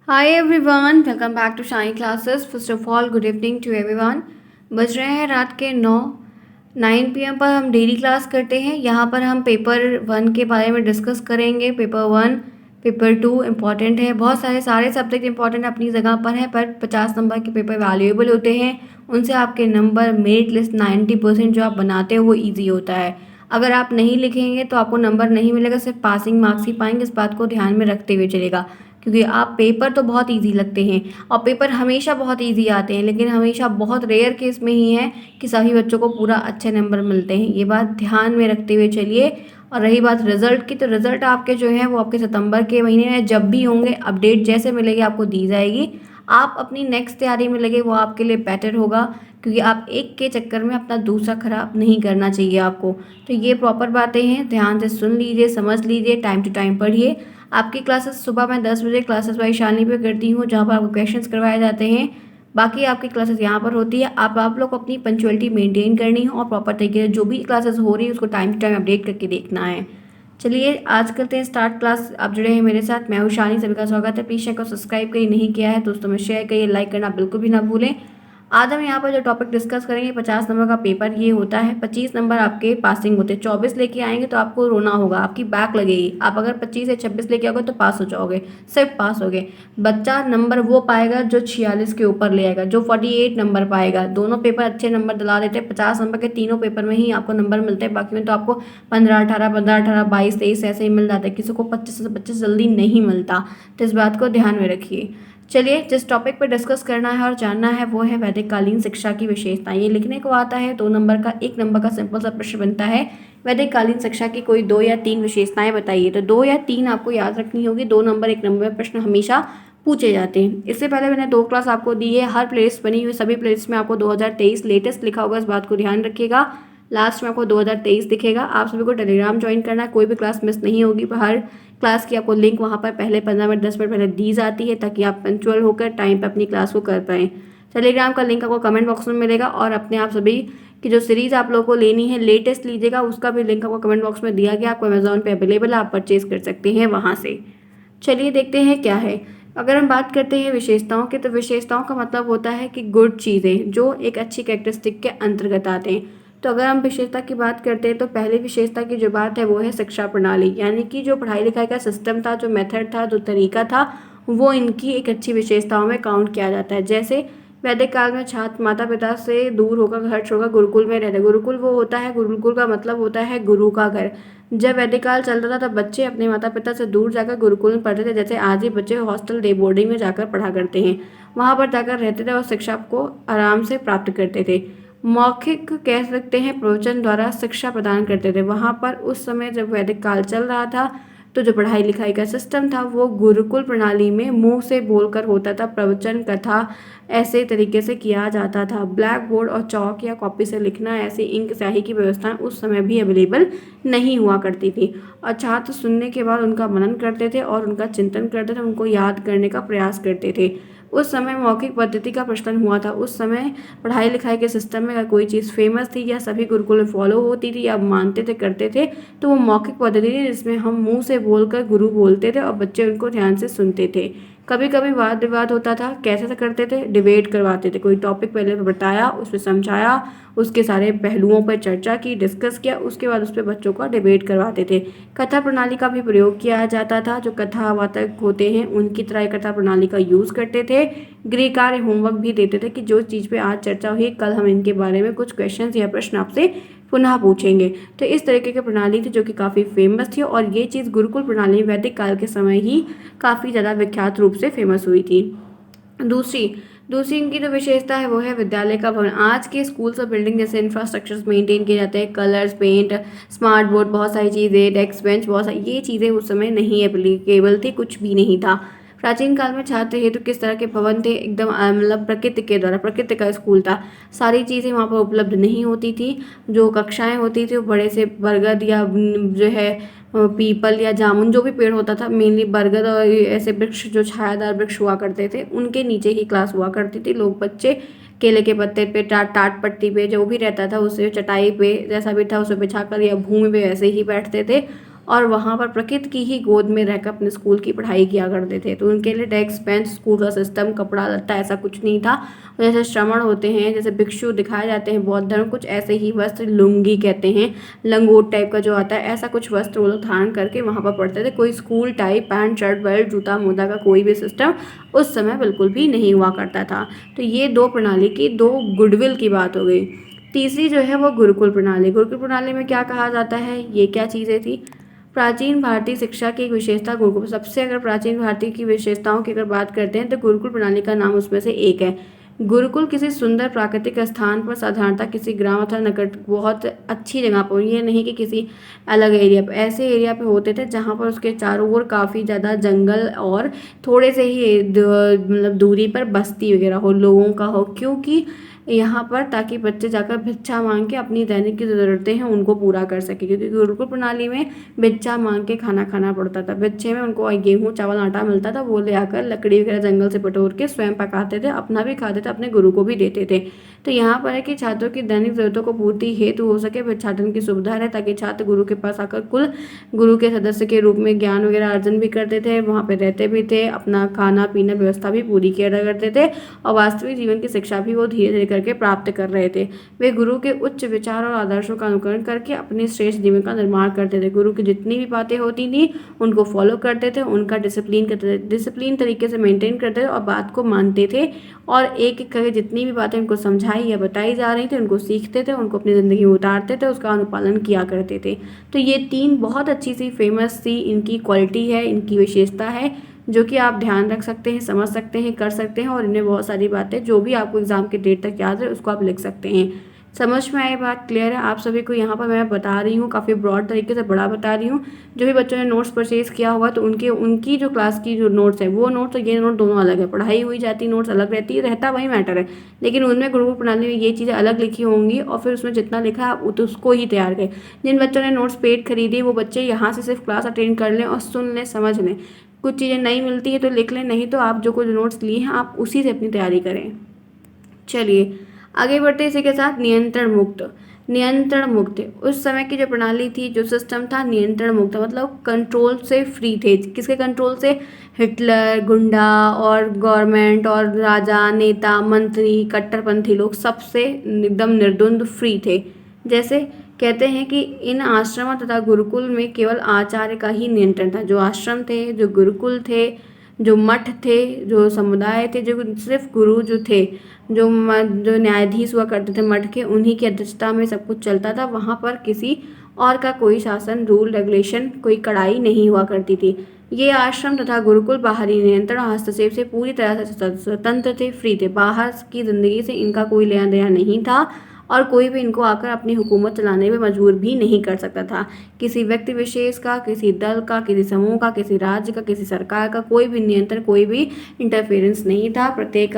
Hi everyone, welcome back to shine classes. First of all good evening to everyone. बज रहे हैं रात के 9 PM पर हम डेली क्लास करते हैं। यहाँ पर हम पेपर 1 के बारे में डिस्कस करेंगे। पेपर 1 पेपर 2 इम्पॉर्टेंट है, बहुत सारे सब्जेक्ट इंपॉर्टेंट अपनी जगह पर है, पर 50 नंबर के पेपर वैल्यूएबल होते हैं। उनसे आपके नंबर मेरिट लिस्ट 90% जो आप बनाते हो वो ईजी होता है। अगर आप नहीं लिखेंगे तो आपको नंबर नहीं मिलेगा, सिर्फ पासिंग मार्क्स ही पाएंगे। इस बात को ध्यान में रखते हुए चलेगा, क्योंकि आप पेपर तो बहुत इजी लगते हैं और पेपर हमेशा बहुत इजी आते हैं, लेकिन हमेशा बहुत रेयर केस में ही है कि सभी बच्चों को पूरा अच्छे नंबर मिलते हैं। ये बात ध्यान में रखते हुए चलिए। और रही बात रिजल्ट की, तो रिजल्ट आपके जो है वो आपके सितंबर के महीने में जब भी होंगे, अपडेट जैसे मिलेगी आपको दी जाएगी। आप अपनी नेक्स्ट तैयारी में लगे, वो आपके लिए बेटर होगा, क्योंकि आप एक के चक्कर में अपना दूसरा खराब नहीं करना चाहिए आपको। तो ये प्रॉपर बातें हैं, ध्यान से सुन लीजिए, समझ लीजिए, टाइम टू टाइम पढ़िए। आपकी क्लासेस सुबह मैं 10 बजे क्लासेस वाई शालिनी पे करती हूँ, जहाँ पर आपको क्वेश्चंस करवाए जाते हैं। बाकी आपकी क्लासेस यहाँ पर होती है। आप लोग अपनी पंचुअलिटी मेंटेन करनी है और प्रॉपर तरीके से जो भी क्लासेस हो रही है उसको टाइम टू टाइम अपडेट करके देखना है। चलिए आज करते हैं स्टार्ट क्लास। आप जुड़े हैं मेरे साथ, मैं हूँ शालिनी, सभी का स्वागत है। प्लीज़ चैनल को सब्सक्राइब करिए, नहीं किया है दोस्तों में शेयर करिए, लाइक करना बिल्कुल भी ना भूलें। आज हम यहाँ पर जो टॉपिक डिस्कस करेंगे, 50 नंबर का पेपर ये होता है। 25 नंबर आपके पासिंग होते हैं। 24 लेके आएंगे तो आपको रोना होगा, आपकी बैक लगेगी। आप अगर 25 या 26 लेके आओगे तो पास हो जाओगे, सिर्फ पास हो गए। बच्चा नंबर वो पाएगा जो 46 के ऊपर ले आएगा, जो 48 नंबर पाएगा। दोनों पेपर अच्छे नंबर दिला देते हैं। 50 नंबर के तीनों पेपर में ही आपको नंबर मिलते हैं, बाकी में तो आपको 15, 18, 22, 23 ऐसे ही मिल जाता है। किसी को 25 से 25 जल्दी नहीं मिलता, तो इस बात को ध्यान में रखिए। चलिए, जिस टॉपिक पर डिस्कस करना है और जानना है वो है वैदिक कालीन शिक्षा की विशेषताएं। ये लिखने को आता है, 2 नंबर का 1 नंबर का सिंपल सा प्रश्न बनता है। वैदिक कालीन शिक्षा की कोई 2 या 3 विशेषताएं बताइए। तो 2 या 3 आपको याद रखनी होगी। 2 नंबर 1 नंबर में प्रश्न हमेशा पूछे जाते हैं। इससे पहले मैंने 2 क्लास आपको दी है, हर प्लेलिस्ट बनी हुई, सभी प्लेलिस्ट में आपको 2023 लेटेस्ट लिखा होगा, इस बात को ध्यान रखिएगा। लास्ट में आपको 2023 दिखेगा। आप सभी को टेलीग्राम ज्वाइन करना है, कोई भी क्लास मिस नहीं होगी। हर क्लास की आपको लिंक वहाँ पर पहले 15 मिनट 10 मिनट पहले दी जाती है, ताकि आप पंचुअल होकर टाइम पर अपनी क्लास को कर पाएँ। टेलीग्राम का लिंक आपको कमेंट बॉक्स में मिलेगा, और अपने आप सभी की जो सीरीज़ आप लोगों को लेनी है लेटेस्ट लीजिएगा, उसका भी लिंक आपको कमेंट बॉक्स में दिया गया। आपको अमेजोन पे अवेलेबल है, आप परचेज कर सकते हैं वहाँ से। चलिए देखते हैं क्या है। अगर हम बात करते हैं विशेषताओं की, तो विशेषताओं का मतलब होता है कि गुड चीज़ें जो एक अच्छी कैरेक्टरिस्टिक के अंतर्गत आते हैं। तो अगर हम विशेषता की बात करते हैं, तो पहली विशेषता की जो बात है वो है शिक्षा प्रणाली, यानी कि जो पढ़ाई लिखाई का सिस्टम था, जो मेथड था, जो तरीका था, वो इनकी एक अच्छी विशेषताओं में काउंट किया जाता है। जैसे वैदिक काल में छात्र माता पिता से दूर होकर घर छोड़कर गुरुकुल में रहते। गुरुकुल वो होता है, गुरुकुल का मतलब होता है गुरु का घर। जब वैदिक काल चलता था तब बच्चे अपने माता पिता से दूर जाकर गुरुकुल में पढ़ते थे, जैसे आज ही बच्चे हॉस्टल डे बोर्डिंग में जाकर पढ़ा करते हैं। वहाँ पर जाकर रहते थे और शिक्षा को आराम से प्राप्त करते थे। मौखिक कह सकते हैं, प्रवचन द्वारा शिक्षा प्रदान करते थे। वहाँ पर उस समय जब वैदिक काल चल रहा था, तो जो पढ़ाई लिखाई का सिस्टम था वो गुरुकुल प्रणाली में मुंह से बोलकर होता था। प्रवचन कथा ऐसे तरीके से किया जाता था। ब्लैक बोर्ड और चौक या कॉपी से लिखना, ऐसी इंक स्याही की व्यवस्था उस समय भी अवेलेबल नहीं हुआ करती थी। और छात्र सुनने के बाद उनका मनन करते थे और उनका चिंतन करते थे, उनको याद करने का प्रयास करते थे। उस समय मौखिक पद्धति का प्रचलन हुआ था। उस समय पढ़ाई लिखाई के सिस्टम में अगर कोई चीज़ फेमस थी या सभी गुरुकुल में फॉलो होती थी या मानते थे, करते थे, तो वो मौखिक पद्धति थी, जिसमें हम मुंह से बोलकर गुरु बोलते थे और बच्चे उनको ध्यान से सुनते थे। कभी कभी वाद विवाद होता था। कैसे से करते थे? डिबेट करवाते थे। कोई टॉपिक पहले बताया, उस पर समझाया, उसके सारे पहलुओं पर चर्चा की, डिस्कस किया, उसके बाद उस पर बच्चों का डिबेट करवाते थे। कथा प्रणाली का भी प्रयोग किया जाता था। जो कथावाचक होते हैं उनकी तरह कथा प्रणाली का यूज़ करते थे। गृह कार्य होमवर्क भी देते थे कि जो चीज़ पे आज चर्चा हुई, कल हम इनके बारे में कुछ क्वेश्चन या प्रश्न आपसे पुनः पूछेंगे। तो इस तरीके की प्रणाली थी जो कि काफ़ी फेमस थी, और ये चीज़ गुरुकुल प्रणाली वैदिक काल के समय ही काफ़ी ज़्यादा विख्यात रूप से फेमस हुई थी। दूसरी दूसरी इनकी जो विशेषता है वो है विद्यालय का भवन। आज के स्कूल्स और बिल्डिंग जैसे इंफ्रास्ट्रक्चर्स मेंटेन किए जाते हैं, कलर्स, पेंट, स्मार्ट बोर्ड, बहुत सारी चीज़ें, डेस्क बेंच, बहुत सारी ये चीज़ें उस समय नहीं एप्लीकेबल थी, कुछ भी नहीं था। प्राचीन काल में छात्र हेतु किस तरह के भवन थे? एकदम मतलब प्रकृति के द्वारा, प्रकृति का स्कूल था। सारी चीज़ें वहाँ पर उपलब्ध नहीं होती थी। जो कक्षाएं होती थी वो बड़े से बरगद या जो है पीपल या जामुन, जो भी पेड़ होता था, मेनली बरगद और ऐसे वृक्ष जो छायादार वृक्ष हुआ करते थे, उनके नीचे ही क्लास हुआ करती थी। लोग बच्चे केले के पत्ते पे, टाट पट्टी पे जो भी रहता था, उसे चटाई पे जैसा भी था उसे बिछाकर या भूमि पे ऐसे ही बैठते थे। और वहाँ पर प्रकृति की ही गोद में रहकर अपने स्कूल की पढ़ाई किया करते थे। तो उनके लिए डेस्क बेंच, स्कूल का सिस्टम, कपड़ा लत्ता ऐसा कुछ नहीं था। जैसे श्रमण होते हैं, जैसे भिक्षु दिखाए जाते हैं बौद्ध धर्म, कुछ ऐसे ही वस्त्र, लुंगी कहते हैं, लंगोट टाइप का जो आता है, ऐसा कुछ वस्त्र वो लोग धारण करके वहाँ पर पढ़ते थे। कोई school type pant shirt belt जूता मोजा का कोई भी सिस्टम उस समय बिल्कुल भी नहीं हुआ करता था। तो ये दो प्रणाली की दो गुडविल की बात हो गई। तीसरी जो है वो गुरुकुल प्रणाली। गुरुकुल प्रणाली में क्या कहा जाता है, ये क्या चीज़ें थी? प्राचीन भारतीय शिक्षा की एक विशेषता गुरुकुल, सबसे अगर प्राचीन भारतीय की विशेषताओं की अगर बात करते हैं तो गुरुकुल प्रणाली का नाम उसमें से एक है। गुरुकुल किसी सुंदर प्राकृतिक स्थान पर, साधारणतः किसी ग्राम अथवा निकट बहुत अच्छी जगह पर, ये नहीं कि किसी अलग एरिया पर, ऐसे एरिया पे होते थे जहाँ पर उसके चारों ओर काफ़ी ज़्यादा जंगल और थोड़े से ही मतलब दूरी पर बस्ती वगैरह हो, लोगों का हो, क्योंकि यहाँ पर ताकि बच्चे जाकर भिक्षा मांग के अपनी दैनिक की ज़रूरतें हैं उनको पूरा कर सके, क्योंकि गुरुकुल प्रणाली में भिक्षा मांग के खाना खाना पड़ता था। भिक्षे में उनको गेहूँ चावल आटा मिलता था, वो ले आकर लकड़ी वगैरह जंगल से बटोर के स्वयं पकाते थे, अपना भी खाते थे, अपने गुरु को भी देते थे। तो यहाँ पर है कि छात्रों की दैनिक ज़रूरतों को पूर्ति हेतु हो सके भिक्षाटन की सुविधा रहे, ताकि छात्र गुरु के पास आकर कुल गुरु के सदस्य के रूप में ज्ञान वगैरह अर्जन भी करते थे, वहाँ पे रहते भी थे, अपना खाना पीना व्यवस्था भी पूरी किया करते थे, और वास्तविक जीवन की शिक्षा भी वो धीरे धीरे करके प्राप्त कर रहे थे। वे गुरु के उच्च विचार और आदर्शों का अनुकरण करके अपने श्रेष्ठ जीवन का निर्माण करते थे। गुरु की जितनी भी बातें होती थी उनको फॉलो करते थे, उनका डिसिप्लिन तरीके से मेंटेन करते थे और बात को मानते थे, और एक एक करके जितनी भी बातें उनको समझाई या बताई जा रही थी उनको सीखते थे, उनको अपनी ज़िंदगी में उतारते थे, उसका अनुपालन किया करते थे। तो ये तीन बहुत अच्छी सी फेमस सी इनकी क्वालिटी है, इनकी विशेषता है, जो कि आप ध्यान रख सकते हैं, समझ सकते हैं, कर सकते हैं, और इनमें बहुत सारी बातें जो भी आपको एग्जाम के डेट तक याद है उसको आप लिख सकते हैं। समझ में आई बात? क्लियर है आप सभी को? यहाँ पर मैं बता रही हूँ, काफ़ी ब्रॉड तरीके से बड़ा बता रही हूँ। जो भी बच्चों ने नोट्स परचेज़ किया हुआ तो उनकी जो क्लास की जो नोट्स है वो नोट्स और ये नोट दोनों अलग है। पढ़ाई हुई जाती नोट्स अलग रहती है, रहता वही मैटर है, लेकिन उनमें गुरुकुल प्रणाली में ये चीज़ें अलग लिखी होंगी, और फिर उसमें जितना लिखा है आप उसको ही तैयार करें। जिन बच्चों ने नोट्स पेड खरीदी वो बच्चे यहाँ से सिर्फ क्लास अटेंड कर लें और सुन लें, समझ लें। कुछ चीज़ें नहीं मिलती है तो लिख लें, नहीं तो आप जो कुछ नोट्स लिए हैं आप उसी से अपनी तैयारी करें। चलिए आगे बढ़ते इसी के साथ नियंत्रण मुक्त उस समय की जो प्रणाली थी, जो सिस्टम था, नियंत्रण मुक्त मतलब कंट्रोल से फ्री थे। किसके कंट्रोल से? हिटलर, गुंडा और गवर्नमेंट और राजा, नेता, मंत्री, कट्टरपंथी लोग सबसे एकदम निर्द्वंद फ्री थे। जैसे कहते हैं कि इन आश्रम तथा गुरुकुल में केवल आचार्य का ही नियंत्रण था। जो आश्रम थे, जो गुरुकुल थे, जो मठ थे, जो समुदाय थे, जो सिर्फ गुरु जो थे, जो न्यायाधीश हुआ करते थे मठ के, उन्हीं की अध्यक्षता में सब कुछ चलता था। वहाँ पर किसी और का कोई शासन, रूल रेगुलेशन, कोई कड़ाई नहीं हुआ करती थी। ये आश्रम तथा गुरुकुल बाहरी नियंत्रण और हस्तक्षेप से पूरी तरह से स्वतंत्र थे, फ्री थे। बाहर की ज़िंदगी से इनका कोई लेना देना नहीं था, और कोई भी इनको आकर अपनी हुकूमत चलाने में मजबूर भी नहीं कर सकता था। किसी व्यक्ति विशेष का, किसी दल का, किसी समूह का, किसी राज्य का, किसी सरकार का कोई भी नियंत्रण, कोई भी इंटरफेरेंस नहीं था। प्रत्येक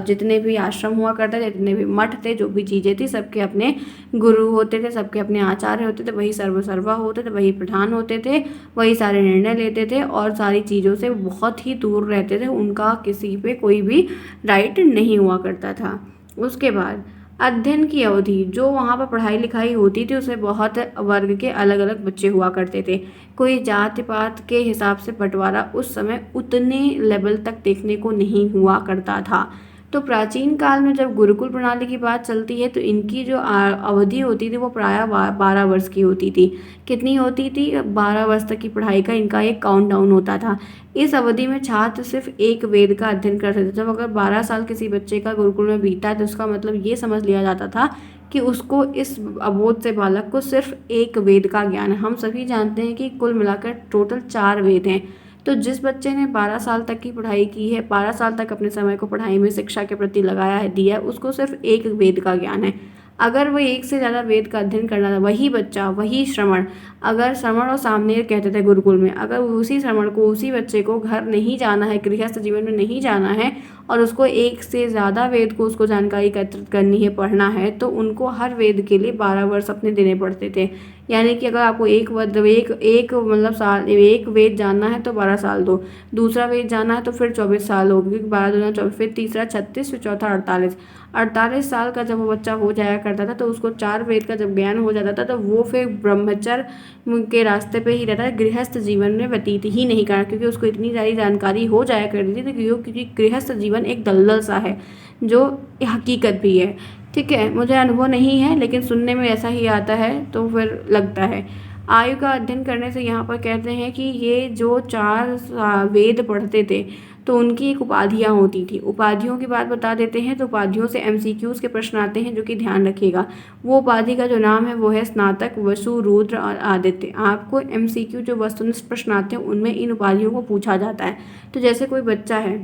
जितने भी आश्रम हुआ करते थे, जितने भी मठ थे, जो भी चीज़ें थी, सबके अपने गुरु होते थे, सबके अपने आचार्य होते थे, वही सर्वसर्वा होते थे, वही प्रधान होते थे, वही सारे निर्णय लेते थे और सारी चीज़ों से बहुत ही दूर रहते थे। उनका किसी पे कोई भी राइट नहीं हुआ करता था। उसके बाद अध्ययन की अवधि, जो वहाँ पर पढ़ाई लिखाई होती थी उसमें बहुत वर्ग के अलग अलग बच्चे हुआ करते थे। कोई जाति पात के हिसाब से बंटवारा उस समय उतने लेवल तक देखने को नहीं हुआ करता था। तो प्राचीन काल में जब गुरुकुल प्रणाली की बात चलती है तो इनकी जो अवधि होती थी वो प्रायः 12 वर्ष की होती थी। कितनी होती थी? 12 वर्ष तक की पढ़ाई का इनका एक काउंटडाउन होता था। इस अवधि में छात्र सिर्फ एक वेद का अध्ययन कर सकते थे। जब अगर 12 साल किसी बच्चे का गुरुकुल में बीता है तो उसका मतलब ये समझ लिया जाता था कि उसको, इस अबोध से बालक को, सिर्फ एक वेद का ज्ञान है। हम सभी जानते हैं कि कुल मिलाकर टोटल 4 वेद हैं। तो जिस बच्चे ने 12 साल तक की पढ़ाई की है, 12 साल तक अपने समय को पढ़ाई में, शिक्षा के प्रति लगाया है, दिया है, उसको सिर्फ एक वेद का ज्ञान है। अगर वो एक से ज़्यादा वेद का अध्ययन करना था, वही बच्चा, वही श्रमण, अगर श्रमण और सामने कहते थे गुरुकुल में, अगर उसी श्रमण को, उसी बच्चे को घर नहीं जाना है, गृहस्थ जीवन में नहीं जाना है, और उसको एक से ज़्यादा वेद को उसको जानकारी एकत्रित करनी है, पढ़ना है, तो उनको हर वेद के लिए 12 वर्ष अपने देने पड़ते थे। यानी कि अगर आपको एक मतलब साल एक वेद जानना है तो 12 साल दो, दूसरा वेद जानना है तो फिर 24 साल हो, क्योंकि 12 दूना 24, फिर तीसरा 36, फिर चौथा 48। 48 साल का जब वो बच्चा हो जाया करता था तो उसको 4 वेद का जब ज्ञान हो जाता था तो वो फिर ब्रह्मचर्य के रास्ते पे ही रहता है, गृहस्थ जीवन में व्यतीत ही नहीं करना, क्योंकि उसको इतनी सारी जानकारी हो जाया करती थी। क्योंकि गृहस्थ जीवन एक दलदल सा है, जो हकीकत भी है। ठीक है, मुझे अनुभव नहीं है लेकिन सुनने में ऐसा ही आता है तो फिर लगता है। आयु का अध्ययन करने से यहाँ पर कहते हैं कि ये जो 4 वेद पढ़ते थे तो उनकी एक उपाधियाँ होती थी। उपाधियों की बात बता देते हैं, तो उपाधियों से एमसीक्यूज़ के प्रश्न आते हैं जो कि ध्यान रखिएगा। वो उपाधि का जो नाम है वो है स्नातक, वसु, रुद्र और आदित्य। आपको एमसीक्यू जो वस्तुनिष्ठ प्रश्न आते हैं उनमें इन उपाधियों को पूछा जाता है। तो जैसे कोई बच्चा है,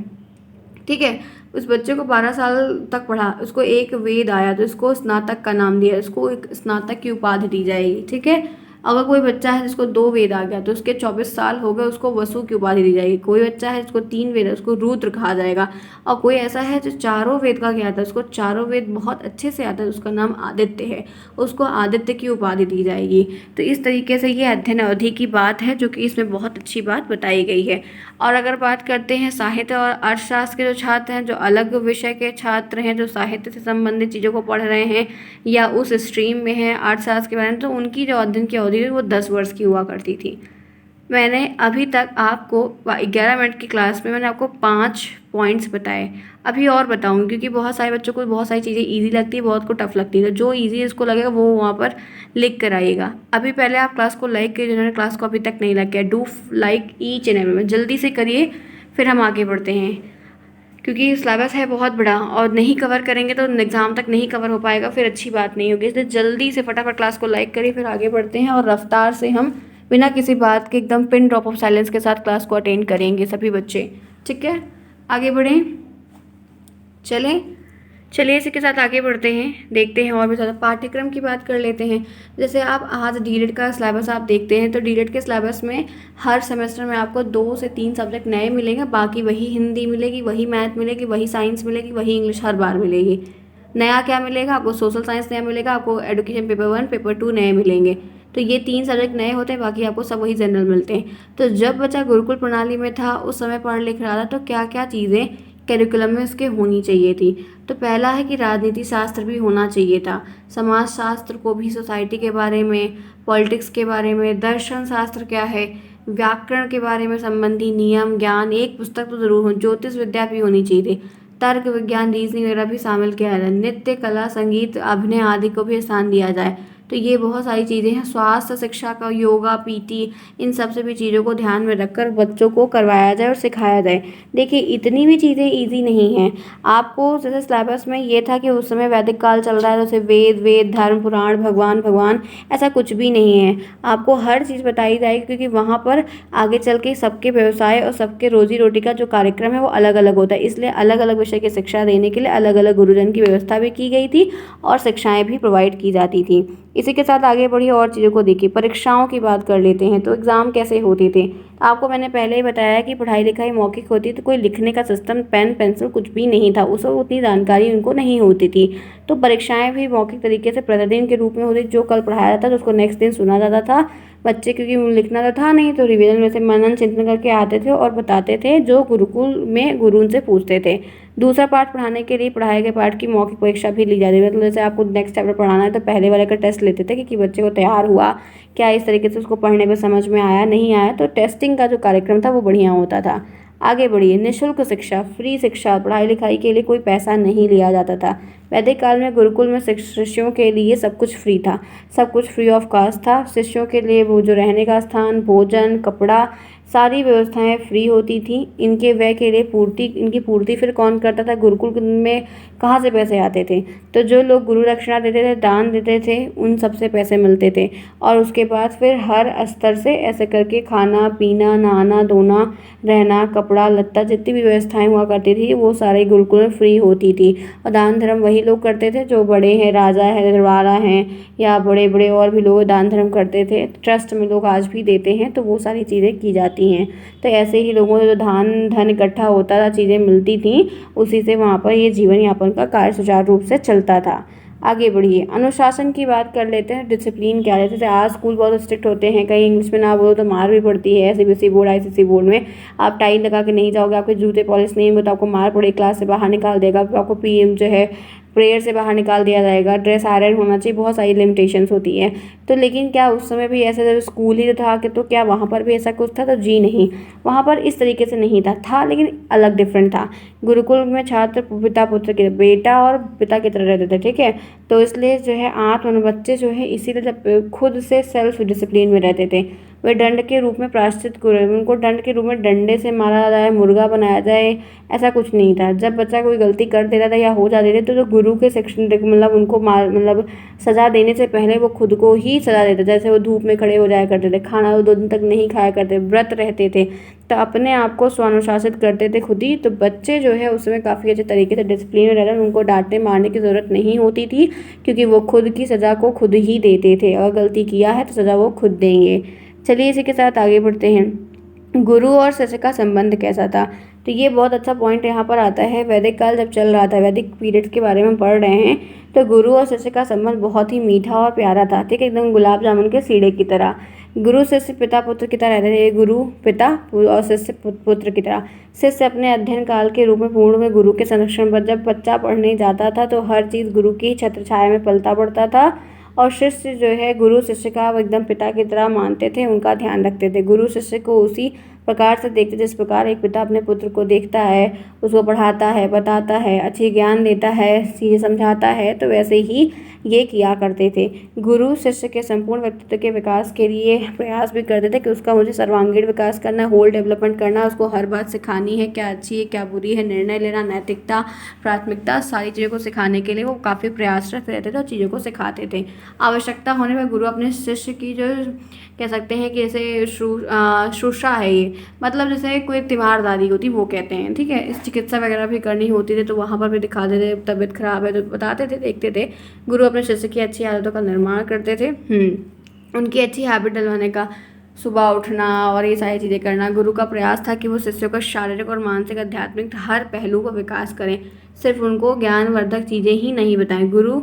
ठीक है, उस बच्चे को 12 साल तक पढ़ा, उसको एक वेद आया तो इसको स्नातक का नाम दिया, इसको एक स्नातक की उपाधि दी जाएगी। ठीक है, अगर कोई बच्चा है जिसको 2 वेद आ गया तो उसके 24 साल हो गए, उसको वसु की उपाधि दी जाएगी। कोई बच्चा है जिसको 3 वेद है उसको रुद्र कहा जाएगा। और कोई ऐसा है जो 4 वेद का ज्ञाता है, उसको 4 वेद बहुत अच्छे से आता है, उसका नाम आदित्य है, उसको आदित्य की उपाधि दी जाएगी। तो इस तरीके से ये अध्ययन अवधि की बात है जो कि इसमें बहुत अच्छी बात बताई गई है। और अगर बात करते हैं साहित्य और अर्थशास्त्र के जो छात्र हैं, जो अलग विषय के छात्र हैं, जो साहित्य से संबंधित चीज़ों को पढ़ रहे हैं या उस स्ट्रीम में हैं अर्थशास्त्र के बारे में, तो उनकी जो अध्ययन की अवधि है वो 10 वर्ष की हुआ करती थी। मैंने अभी तक आपको 11 मिनट की क्लास में मैंने आपको 5 पॉइंट्स बताए। अभी और बताऊंगी क्योंकि बहुत सारे बच्चों को बहुत सारी चीज़ें इजी लगती है, बहुत को टफ लगती है। तो जो इजी इसको लगेगा वो वहाँ पर लिख कर आइएगा। अभी पहले आप क्लास को लाइक करिए, जिन्होंने क्लास को अभी तक नहीं लाइक किया, do like each and every, जल्दी से करिए, फिर हम आगे बढ़ते हैं। क्योंकि सिलेबस है बहुत बड़ा और नहीं कवर करेंगे तो एग्ज़ाम तक नहीं कवर हो पाएगा, फिर अच्छी बात नहीं होगी। इसलिए जल्दी से फटाफट क्लास को लाइक करिए, फिर आगे बढ़ते हैं और रफ्तार से हम बिना किसी बात के एकदम पिन ड्रॉप ऑफ साइलेंस के साथ क्लास को अटेंड करेंगे सभी बच्चे। ठीक है, आगे बढ़ें, चलिए इसी के साथ आगे बढ़ते हैं, देखते हैं और भी ज़्यादा पाठ्यक्रम की बात कर लेते हैं। जैसे आप आज डीएलएड का सिलेबस आप देखते हैं तो डीएलएड के सिलेबस में हर सेमेस्टर में आपको 2 से 3 सब्जेक्ट नए मिलेंगे, बाकी वही हिंदी मिलेगी, वही मैथ मिलेगी, वही साइंस मिलेगी, वही इंग्लिश हर बार मिलेगी। नया क्या मिलेगा आपको? सोशल साइंस नया मिलेगा, आपको एडुकेशन पेपर 1 पेपर 2 नए मिलेंगे। तो ये 3 सब्जेक्ट नए होते हैं, बाकी आपको सब वही जनरल मिलते हैं। तो जब बच्चा गुरुकुल प्रणाली में था उस समय पढ़ लिख रहा था तो क्या क्या चीज़ें करिकुलम में उसके होनी चाहिए थी? तो पहला है कि राजनीति शास्त्र भी होना चाहिए था, समाज शास्त्र को भी, सोसाइटी के बारे में, पॉलिटिक्स के बारे में, दर्शन शास्त्र क्या है, व्याकरण के बारे में संबंधी नियम ज्ञान एक पुस्तक तो ज़रूर हो, ज्योतिष विद्या भी होनी चाहिए थी, तर्क विज्ञान रीजनिंग वगैरह भी शामिल किया जाए, नृत्य कला संगीत अभिनय आदि को भी स्थान दिया जाए। तो ये बहुत सारी चीज़ें हैं। स्वास्थ्य शिक्षा का योगा पीटी इन सब से भी चीज़ों को ध्यान में रखकर बच्चों को करवाया जाए और सिखाया जाए। देखिए इतनी भी चीज़ें इजी नहीं हैं। आपको जैसे सिलेबस में ये था कि उस समय वैदिक काल चल रहा है, जैसे वेद धर्म पुराण भगवान ऐसा कुछ भी नहीं है। आपको हर चीज़ बताई जाएगी क्योंकि वहाँ पर आगे चल के सबके व्यवसाय और सबके रोजी रोटी का जो कार्यक्रम है वो अलग अलग होता है, इसलिए अलग अलग विषय की शिक्षा देने के लिए अलग अलग गुरुजन की व्यवस्था भी की गई थी और शिक्षाएँ भी प्रोवाइड की जाती थी। इसी के साथ आगे बढ़िए और चीज़ों को देखिए। परीक्षाओं की बात कर लेते हैं तो एग्ज़ाम कैसे होते थे। आपको मैंने पहले ही बताया कि पढ़ाई लिखाई मौखिक होती तो कोई लिखने का सिस्टम पेन पेंसिल कुछ भी नहीं था, उस वक्त उतनी जानकारी उनको नहीं होती थी। तो परीक्षाएं भी मौखिक तरीके से प्रतिदिन के रूप में होती, जो कल पढ़ाया जाता था उसको नेक्स्ट दिन सुना जाता था। बच्चे क्योंकि लिखना तो था नहीं तो रिवीजन में से मनन चिंतन करके आते थे और बताते थे, जो गुरुकुल में गुरु उनसे पूछते थे। दूसरा पाठ पढ़ाने के लिए पढ़ाए गए पाठ की मौखिक परीक्षा भी ली जाती है। मतलब जैसे आपको नेक्स्ट चैप्टर पढ़ाना है तो पहले वाले का टेस्ट लेते थे कि बच्चे को तैयार हुआ क्या, इस तरीके से उसको पढ़ने में समझ में आया नहीं आया, तो टेस्टिंग का जो कार्यक्रम था वो बढ़िया होता था। आगे बढ़िए। निःशुल्क शिक्षा, फ्री शिक्षा, पढ़ाई लिखाई के लिए कोई पैसा नहीं लिया जाता था। वैदिक काल में गुरुकुल में शिष्यों के लिए सब कुछ फ्री था, सब कुछ फ्री ऑफ कॉस्ट था। शिष्यों के लिए वो जो रहने का स्थान, भोजन, कपड़ा, सारी व्यवस्थाएं फ्री होती थी। इनके व्यय के लिए इनकी पूर्ति फिर कौन करता था? गुरुकुल में कहाँ से पैसे आते थे? तो जो लोग गुरु दक्षिणा देते थे, दान देते थे, उन सबसे पैसे मिलते थे। और उसके बाद फिर हर स्तर से ऐसे करके खाना पीना, नहाना धोना, रहना, कपड़ा लत्ता, जितनी भी व्यवस्थाएं हुआ करती थी वो सारे गुरुकुल में फ्री होती थी। और दान धर्म वही लोग करते थे जो बड़े हैं, राजा है, दरबारा हैं या बड़े बड़े और भी लोग दान धर्म करते थे। ट्रस्ट में लोग आज भी देते हैं, तो वो सारी चीज़ें की जाती हैं। तो ऐसे ही लोगों से जो धन इकट्ठा होता था, चीज़ें मिलती थी, उसी से वहाँ पर ये जीवन यापन का कार्य सुचारू रूप से चलता था। आगे बढ़िए, अनुशासन की बात कर लेते हैं। डिसिप्लिन क्या है, जैसे आज स्कूल बहुत स्ट्रिक्ट होते हैं, कहीं इंग्लिश में ना बोलो तो मार भी पड़ती है। सीबीएसई बोर्ड, आईसीएसई बोर्ड में आप टाई लगा के नहीं जाओगे, आपके जूते पॉलिश नहीं हुए तो आपको मार पड़ेगी, क्लास से बाहर निकाल देगा, फिर आपको पीएम जो है प्रेयर से बाहर निकाल दिया जाएगा, ड्रेस आयरन होना चाहिए, बहुत सारी लिमिटेशंस होती हैं। तो लेकिन क्या उस समय भी ऐसा, जब स्कूल ही था कि तो क्या वहाँ पर भी ऐसा कुछ था? तो जी नहीं, वहाँ पर इस तरीके से नहीं था लेकिन अलग डिफरेंट था। गुरुकुल में छात्र पिता पुत्र के बेटा और पिता की तरह रहते थे, ठीक है। तो इसलिए जो है आत्म बच्चे जो है इसीलिए जब खुद से सेल्फ डिसिप्लिन में रहते थे। वे दंड के रूप में प्रायश्चित करें, उनको दंड के रूप में डंडे से मारा जाए, मुर्गा बनाया जाए, ऐसा कुछ नहीं था। जब बच्चा कोई गलती कर देता था या हो जाती थी तो जो गुरु के सेक्शन मतलब उनको मार मतलब सज़ा देने से पहले वो खुद को ही सज़ा देते, जैसे वो धूप में खड़े हो जाया करते थे, खाना वो 2 दिन तक नहीं खाया करते, व्रत रहते थे, तो अपने आप को स्वानुशासित करते थे खुद ही। तो बच्चे जो है उसमें काफ़ी अच्छे तरीके से डिसिप्लिन में रहते, उनको डांटने मारने की ज़रूरत नहीं होती थी, क्योंकि वो खुद की सज़ा को खुद ही देते थे। अगर गलती किया है तो सज़ा वो खुद देंगे। चलिए इसी के साथ आगे बढ़ते हैं। गुरु और शिष्य का संबंध कैसा था? तो ये बहुत अच्छा पॉइंट यहाँ पर आता है। वैदिक काल जब चल रहा था, वैदिक पीरियड के बारे में पढ़ रहे हैं, तो गुरु और शिष्य का संबंध बहुत ही मीठा और प्यारा था, ठीक है, एकदम गुलाब जामुन के सीढ़े की तरह। गुरु शिष्य पिता पुत्र की तरह रहते थे, गुरु पिता और शिष्य पुत्र की तरह। शिष्य अपने अध्ययन काल के रूप में पूर्ण में गुरु के संरक्षण पर, जब बच्चा पढ़ने जाता था तो हर चीज़ गुरु की छत्र छाया में पलता पड़ता था, और शिष्य जो है गुरु शिष्य का एकदम पिता की तरह मानते थे, उनका ध्यान रखते थे। गुरु शिष्य को उसी प्रकार से देखते जिस प्रकार एक पिता अपने पुत्र को देखता है, उसको पढ़ाता है, बताता है, अच्छी ज्ञान देता है, चीज़ें समझाता है, तो वैसे ही ये किया करते थे। गुरु शिष्य के संपूर्ण व्यक्तित्व के विकास के लिए प्रयास भी करते थे कि उसका मुझे सर्वांगीण विकास करना, होल डेवलपमेंट करना, उसको हर बात सिखानी है, क्या अच्छी है क्या बुरी है, निर्णय लेना, नैतिकता, प्राथमिकता, सारी चीज़ों को सिखाने के लिए वो काफ़ी प्रयासरत रहते थे और चीज़ों को सिखाते थे। आवश्यकता होने पर गुरु अपने शिष्य की जो कह सकते हैं कि जैसे शुश्रूषा है ये, मतलब जैसे कोई तीमारदारी होती वो कहते हैं, ठीक है, इस चिकित्सा वगैरह भी करनी होती थी तो वहाँ पर भी दिखाते थे, तबीयत खराब है तो बताते थे, देखते थे। गुरु अपने शिष्य की अच्छी आदतों का निर्माण करते थे, उनकी अच्छी हैबिट डलवाने का, सुबह उठना और ये सारी चीज़ें करना। गुरु का प्रयास था कि वो शिष्यों का शारीरिक और मानसिक आध्यात्मिक हर पहलू का विकास करें, सिर्फ उनको ज्ञानवर्धक चीज़ें ही नहीं बताएं।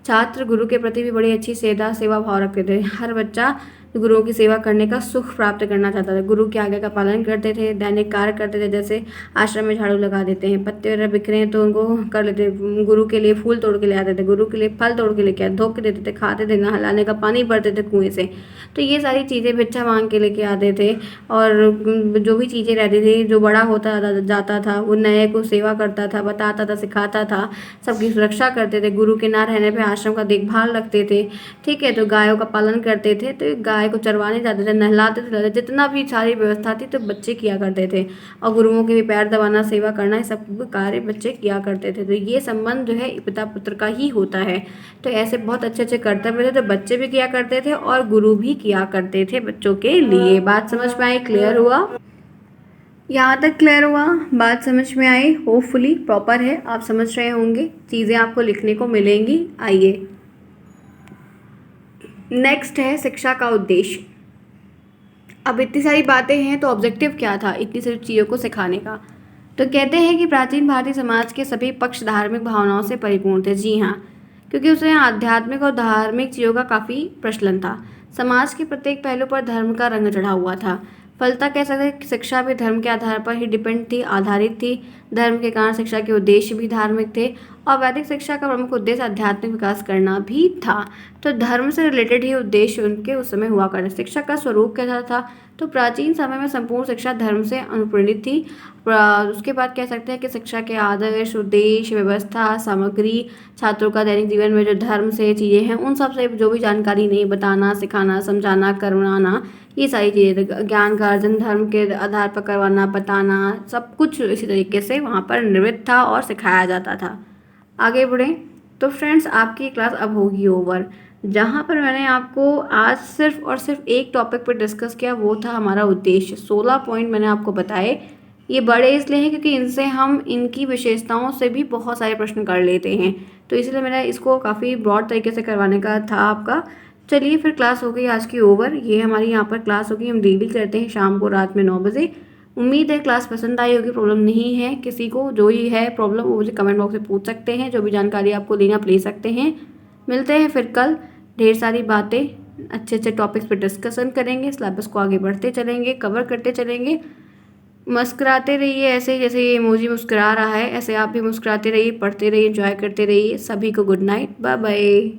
छात्र गुरु के प्रति भी बड़ी अच्छी सेवा भाव रखते थे। हर बच्चा गुरुओं की सेवा करने का सुख प्राप्त करना चाहता था। गुरु की आज्ञा का पालन करते थे, दैनिक कार्य करते थे, जैसे आश्रम में झाड़ू लगा देते हैं, पत्ते वगैरह बिखरे हैं तो उनको कर लेते, गुरु के लिए फूल तोड़ के ले आते थे, गुरु के लिए फल तोड़ के लेके आते, धो के देते थे, खाते थे, नहलाने का पानी भरते थे कुएं से। तो ये सारी चीज़ें भिक्षा मांग के लेके आते थे, और जो भी चीज़ें रहती थी, जो बड़ा होता जाता था वो नए को सेवा करता था, बताता था, सिखाता था, सबकी सुरक्षा करते थे। गुरु के ना रहने पर आश्रम का देखभाल रखते थे, ठीक है, तो गायों का पालन करते थे, तो गाय को चरवाने जाते थे, नहलाते थे, जितना भी सारी व्यवस्था थी तो बच्चे किया करते थे, और गुरुओं के भी पैर दबाना, सेवा करना, ये सब कार्य बच्चे किया करते थे। तो ये संबंध जो है पिता पुत्र का ही होता है। तो ऐसे बहुत अच्छे अच्छे कर्तव्य थे तो बच्चे भी किया करते थे और गुरु भी किया करते थे बच्चों के लिए। बात समझ में आई? क्लियर हुआ? यहाँ तक क्लियर हुआ? बात समझ में आई? होपफुली प्रॉपर है, आप समझ रहे होंगे, चीज़ें आपको लिखने को मिलेंगी। आइए नेक्स्ट है शिक्षा का उद्देश्य। अब इतनी सारी बातें हैं तो ऑब्जेक्टिव क्या था इतनी सारी चीज़ों को सिखाने का? तो कहते हैं कि प्राचीन भारतीय समाज के सभी पक्ष धार्मिक भावनाओं से परिपूर्ण थे। जी हाँ, क्योंकि उसमें आध्यात्मिक और धार्मिक चीज़ों का काफ़ी प्रचलन था। समाज के प्रत्येक पहलू पर धर्म का रंग चढ़ा हुआ था। फलता कह सकते हैं कि शिक्षा भी धर्म के आधार पर ही आधारित थी। धर्म के कारण शिक्षा के उद्देश्य भी धार्मिक थे, और वैदिक शिक्षा का प्रमुख उद्देश्य आध्यात्मिक विकास करना भी था। तो धर्म से रिलेटेड ही उद्देश्य उनके उस समय हुआ करते। शिक्षा का स्वरूप कैसा था? तो प्राचीन समय में संपूर्ण शिक्षा धर्म से अनुप्रेरित थी। उसके बाद कह सकते हैं कि शिक्षा के आदर्श, उद्देश्य, व्यवस्था, सामग्री, छात्रों का दैनिक जीवन में जो धर्म से चीज़ें हैं उन सब से जो भी जानकारी नहीं, बताना, सिखाना, समझाना, करवाना, ये सारी चीज़ें, ज्ञान का अर्जन धर्म के आधार पर करवाना, बताना, सब कुछ इसी तरीके से वहाँ पर निर्मित था और सिखाया जाता था। आगे बढ़ें तो फ्रेंड्स, आपकी क्लास अब होगी ओवर। जहाँ पर मैंने आपको आज सिर्फ और सिर्फ एक टॉपिक पर डिस्कस किया वो था हमारा उद्देश्य। 16 पॉइंट मैंने आपको बताए। ये बड़े इसलिए हैं क्योंकि इनसे हम इनकी विशेषताओं से भी बहुत सारे प्रश्न कर लेते हैं, तो इसलिए मैंने इसको काफ़ी ब्रॉड तरीके से करवाने का था आपका। चलिए फिर क्लास हो गई आज की ओवर। ये हमारी यहाँ पर क्लास होगी, हम डेली करते हैं शाम को रात में 9 बजे। उम्मीद है क्लास पसंद आई होगी। प्रॉब्लम नहीं है किसी को, जो ही है प्रॉब्लम वो मुझे कमेंट बॉक्स में पूछ सकते हैं, जो भी जानकारी आपको लेना आप ले सकते हैं। मिलते हैं फिर कल, ढेर सारी बातें अच्छे अच्छे टॉपिक्स पे डिस्कशन करेंगे, सिलेबस को आगे बढ़ते चलेंगे, कवर करते चलेंगे। मुस्कुराते रहिए, ऐसे जैसे ये इमोजी मुस्कुरा रहा है ऐसे आप भी मुस्कुराते रहिए, पढ़ते रहिए, एंजॉय करते रहिए। सभी को गुड नाइट, बाय बाय।